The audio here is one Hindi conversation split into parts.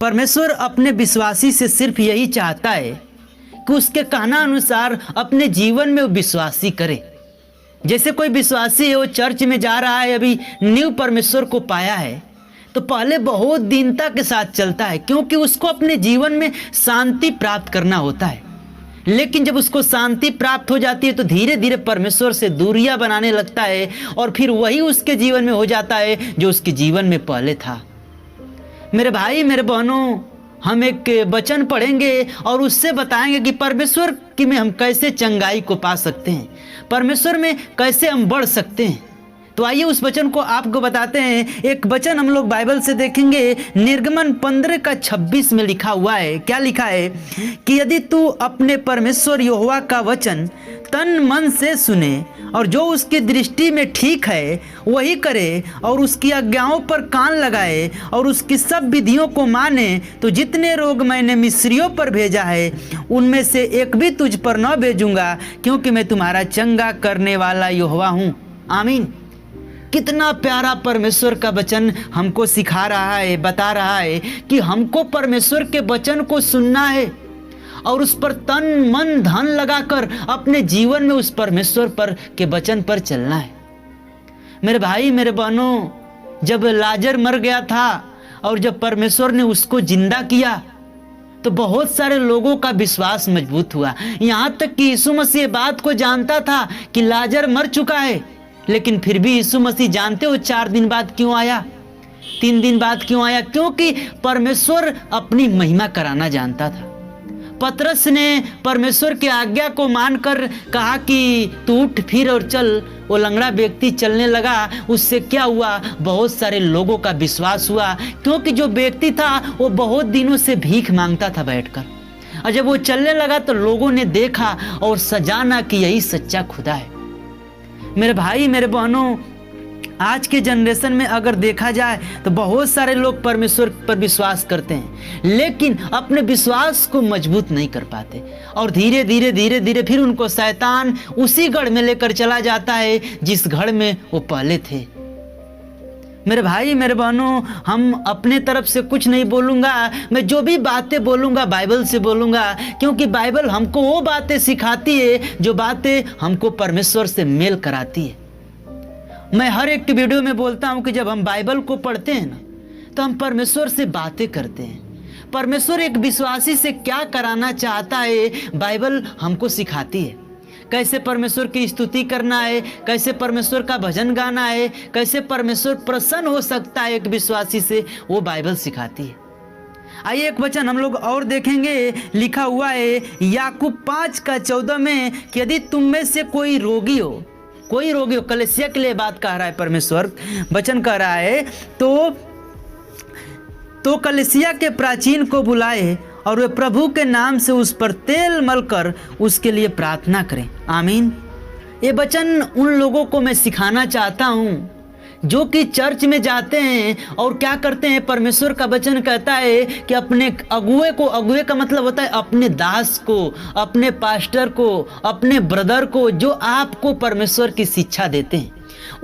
परमेश्वर अपने विश्वासी से सिर्फ यही चाहता है कि उसके कहना अनुसार अपने जीवन में वो विश्वासी करे। जैसे कोई विश्वासी है, वो चर्च में जा रहा है, अभी न्यू परमेश्वर को पाया है, तो पहले बहुत दीनता के साथ चलता है, क्योंकि उसको अपने जीवन में शांति प्राप्त करना होता है। लेकिन जब उसको शांति प्राप्त हो जाती है तो धीरे धीरे परमेश्वर से दूरियां बनाने लगता है, और फिर वही उसके जीवन में हो जाता है जो उसके जीवन में पहले था। मेरे भाई मेरे बहनों, हम एक वचन पढ़ेंगे और उससे बताएंगे कि परमेश्वर की में हम कैसे चंगाई को पा सकते हैं, परमेश्वर में कैसे हम बढ़ सकते हैं। तो आइए उस वचन को आपको बताते हैं। एक वचन हम लोग बाइबल से देखेंगे, निर्गमन 15:26 में लिखा हुआ है। क्या लिखा है कि यदि तू अपने परमेश्वर यहोवा का वचन तन मन से सुने और जो उसकी दृष्टि में ठीक है वही करे, और उसकी आज्ञाओं पर कान लगाए और उसकी सब विधियों को माने, तो जितने रोग मैंने मिस्रियों पर भेजा है उनमें से एक भी तुझ पर न भेजूंगा, क्योंकि मैं तुम्हारा चंगा करने वाला यहोवा हूँ। आमीन। कितना प्यारा परमेश्वर का वचन हमको सिखा रहा है, बता रहा है कि हमको परमेश्वर के वचन को सुनना है और उस पर तन मन धन लगाकर अपने जीवन में उस परमेश्वर पर के वचन पर चलना है। मेरे भाई मेरे बहनों, जब लाजर मर गया था और जब परमेश्वर ने उसको जिंदा किया तो बहुत सारे लोगों का विश्वास मजबूत हुआ। यहाँ तक कि यीशु मसीह बात को जानता था कि लाजर मर चुका है, लेकिन फिर भी यीशु मसीह जानते हो 4 दिन बाद क्यों आया, 3 दिन बाद क्यों आया? क्योंकि परमेश्वर अपनी महिमा कराना जानता था। पतरस ने परमेश्वर की आज्ञा को मानकर कहा कि तू उठ फिर और चल। वो लंगड़ा व्यक्ति चलने लगा। उससे क्या हुआ? बहुत सारे लोगों का विश्वास हुआ, क्योंकि जो व्यक्ति था वो बहुत दिनों से भीख मांगता था बैठकर, और जब वो चलने लगा तो लोगों ने देखा और सजाना कि यही सच्चा खुदा है। मेरे भाई मेरे बहनों, आज के जनरेशन में अगर देखा जाए तो बहुत सारे लोग परमेश्वर पर विश्वास करते हैं, लेकिन अपने विश्वास को मजबूत नहीं कर पाते, और धीरे धीरे धीरे धीरे फिर उनको शैतान उसी गढ़ में लेकर चला जाता है जिस गढ़ में वो पहले थे। मेरे भाई मेरे बहनों, हम अपने तरफ से कुछ नहीं बोलूँगा, मैं जो भी बातें बोलूँगा बाइबल से बोलूँगा, क्योंकि बाइबल हमको वो बातें सिखाती है जो बातें हमको परमेश्वर से मेल कराती है। मैं हर एक वीडियो में बोलता हूँ कि जब हम बाइबल को पढ़ते हैं ना, तो हम परमेश्वर से बातें करते हैं। परमेश्वर एक विश्वासी से क्या कराना चाहता है, बाइबल हमको सिखाती है। कैसे परमेश्वर की स्तुति करना है, कैसे परमेश्वर का भजन गाना है, कैसे परमेश्वर प्रसन्न हो सकता है एक विश्वासी से, वो बाइबल सिखाती है। आइए एक वचन हम लोग और देखेंगे। लिखा हुआ है याकूब 5:14 में कि यदि तुम में से कोई रोगी हो, कलीसिया के लिए बात कह रहा है परमेश्वर, वचन कह रहा है, तो कलीसिया के प्राचीन को बुलाए और वे प्रभु के नाम से उस पर तेल मलकर उसके लिए प्रार्थना करें। आमीन। ये वचन उन लोगों को मैं सिखाना चाहता हूँ जो कि चर्च में जाते हैं और क्या करते हैं, परमेश्वर का वचन कहता है कि अपने अगुए को, अगुए का मतलब होता है अपने दास को, अपने पास्टर को, अपने ब्रदर को, जो आपको परमेश्वर की शिक्षा देते हैं,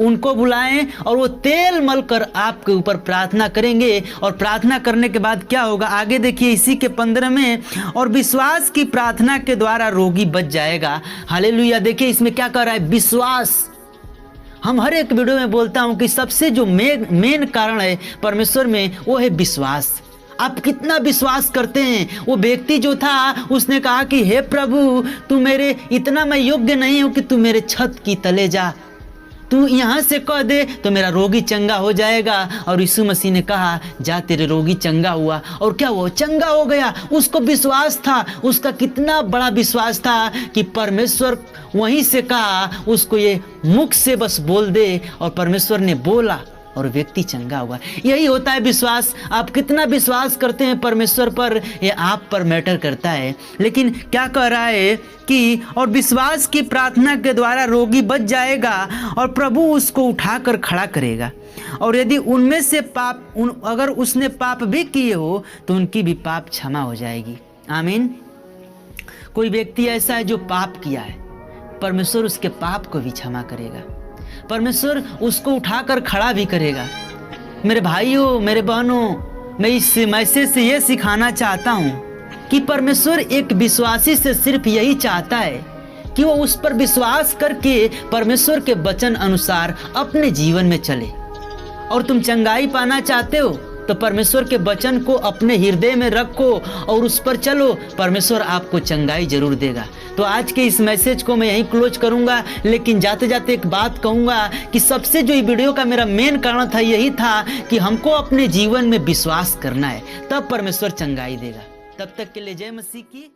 उनको बुलाएं और वो तेल मलकर आपके ऊपर प्रार्थना करेंगे। और प्रार्थना करने के बाद क्या होगा, आगे देखिए इसी के 15 में, और विश्वास की प्रार्थना के द्वारा रोगी बच जाएगा। हालेलुया। देखिए इसमें क्या कर रहा है, विश्वास। हम हर एक वीडियो में बोलता हूं कि सबसे जो मेन कारण है परमेश्वर में, वो है विश्वास। आप कितना विश्वास करते हैं। वो व्यक्ति जो था उसने कहा कि हे प्रभु, तू मेरे, इतना मैं योग्य नहीं हूं कि तू मेरे छत की तले जा, तू यहाँ से कह दे तो मेरा रोगी चंगा हो जाएगा। और यीशु मसीह ने कहा जा, तेरे रोगी चंगा हुआ, और क्या वो चंगा हो गया। उसको विश्वास था, उसका कितना बड़ा विश्वास था कि परमेश्वर वहीं से कहा उसको ये मुख से बस बोल दे, और परमेश्वर ने बोला और व्यक्ति चंगा हुआ। यही होता है विश्वास। आप कितना विश्वास करते हैं परमेश्वर पर, ये आप पर मैटर करता है। लेकिन क्या कह रहा है कि और विश्वास की प्रार्थना के द्वारा रोगी बच जाएगा और प्रभु उसको उठाकर खड़ा करेगा। और यदि उनमें से अगर उसने पाप भी किए हो तो उनकी भी पाप क्षमा हो जाएगी। आमीन। कोई व्यक्ति ऐसा है जो पाप किया है, परमेश्वर उसके पाप को भी क्षमा करेगा, परमेश्वर उसको उठाकर खड़ा भी करेगा। मेरे भाइयों मेरे बहनों, मैं इस मैसेज से ये सिखाना चाहता हूँ कि परमेश्वर एक विश्वासी से सिर्फ यही चाहता है कि वो उस पर विश्वास करके परमेश्वर के वचन अनुसार अपने जीवन में चले। और तुम चंगाई पाना चाहते हो तो परमेश्वर के वचन को अपने हृदय में रखो और उस पर चलो, परमेश्वर आपको चंगाई जरूर देगा। तो आज के इस मैसेज को मैं यहीं क्लोज करूंगा, लेकिन जाते जाते एक बात कहूंगा कि सबसे जो ये वीडियो का मेरा मेन कारण था यही था कि हमको अपने जीवन में विश्वास करना है, तब परमेश्वर चंगाई देगा। तब तक के लिए जय मसीह की।